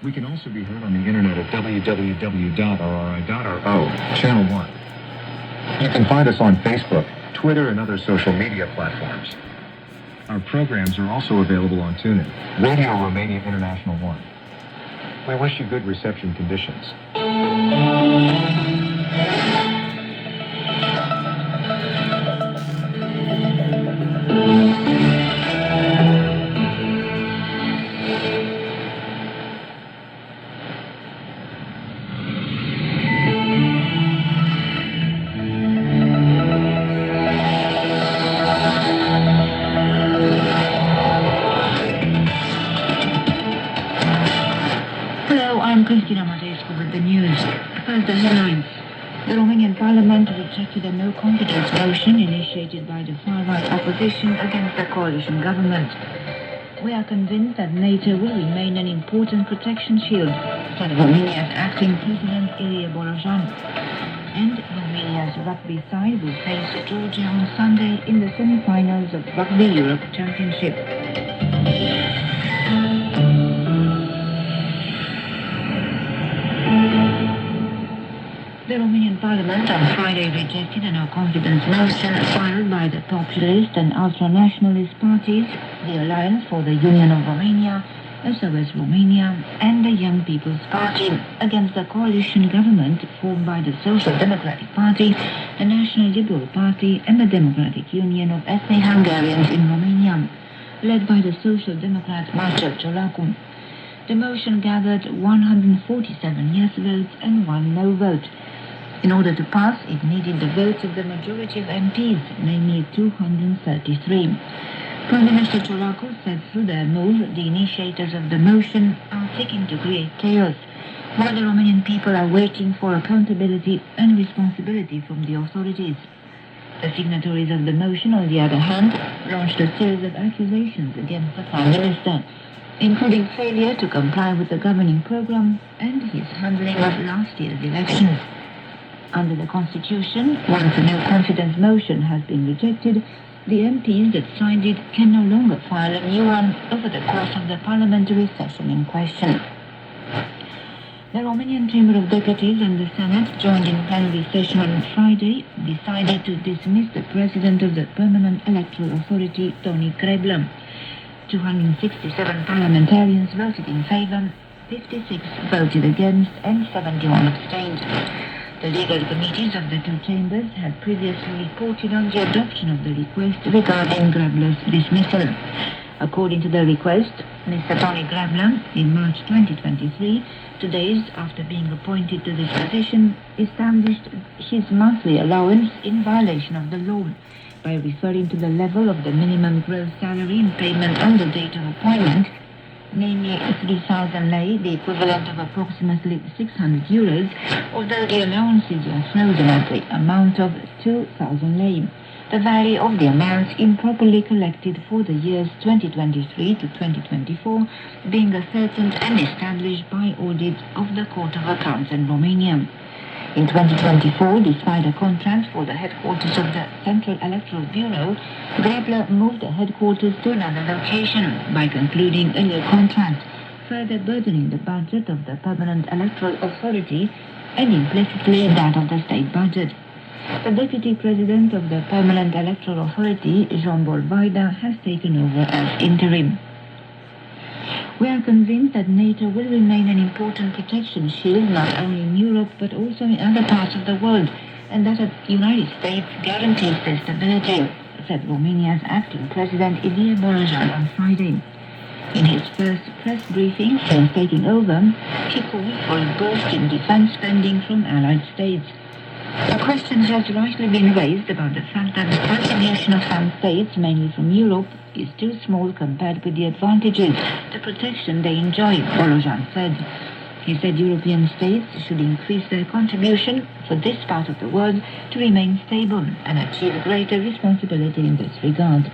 We can also be heard on the internet at www.rri.ro, Channel 1. You can find us on Facebook, Twitter, and other social media platforms. Our programs are also available on TuneIn, Radio Romania International 1. We wish you good reception conditions. With the news. First, the headlines. The Romanian Parliament rejected a no-confidence motion initiated by the far-right opposition against the coalition government. We are convinced that NATO will remain an important protection shield, said Romania's acting president Ilie Bolojan. And Romania's rugby side will face Georgia on Sunday in the semi-finals of Rugby Europe Championship. The Romanian Parliament on Friday rejected a no-confidence motion filed by the populist and ultra-nationalist parties, the Alliance for the Union of Romania, SOS Romania, and the Young People's Party, against the coalition government formed by the Social Democratic Party, the National Liberal Party, and the Democratic Union of Ethnic Hungarians in Romania, led by the Social Democrat Marcel Ciolacu. The motion gathered 147 yes votes and 1 no vote. In order to pass, it needed the votes of the majority of MPs, namely 233. Prime Minister Ciolacu said through their move, the initiators of the motion are seeking to create chaos, while the Romanian people are waiting for accountability and responsibility from the authorities. The signatories of the motion, on the other hand, launched a series of accusations against the Prime Minister, including failure to comply with the governing program and his handling of last year's elections. Under the Constitution, once a no-confidence motion has been rejected, the MPs that signed it can no longer file a new one over the course of the parliamentary session in question. The Romanian Chamber of Deputies and the Senate, joined in plenary session on Friday, decided to dismiss the president of the Permanent Electoral Authority, Toni Kreblă. 267 parliamentarians voted in favor, 56 voted against, and 71 abstained. The legal committees of the two chambers had previously reported on the adoption of the request regarding Kreblă's dismissal. According to the request, Mr. Toni Kreblă, in March 2023, 2 days after being appointed to this position, established his monthly allowance in violation of the law by referring to the level of the minimum gross salary in payment on the date of appointment, namely 3,000 lei, the equivalent of approximately 600 euros, although the allowances were frozen at the amount of 2,000 lei. The value of the amounts improperly collected for the years 2023 to 2024 being ascertained and established by audit of the Court of Accounts in Romania. In 2024, despite a contract for the headquarters of the Central Electoral Bureau, Kreblă moved the headquarters to another location by concluding a new contract, further burdening the budget of the Permanent Electoral Authority and implicitly that of the state budget. The Deputy President of the Permanent Electoral Authority, Jean-Paul Vaida, has taken over as interim. We are convinced that NATO will remain an important protection shield not only in Europe but also in other parts of the world, and that the United States guarantees their stability, said Romania's acting President Ilie Bolojan on Friday. In his first press briefing since taking over, he called for a burst in defense spending from allied states. A question has rightly been raised about the fact that the contribution of some states, mainly from Europe, is too small compared with the advantages, the protection they enjoy, Bolojan said. He said European states should increase their contribution for this part of the world to remain stable and achieve greater responsibility in this regard.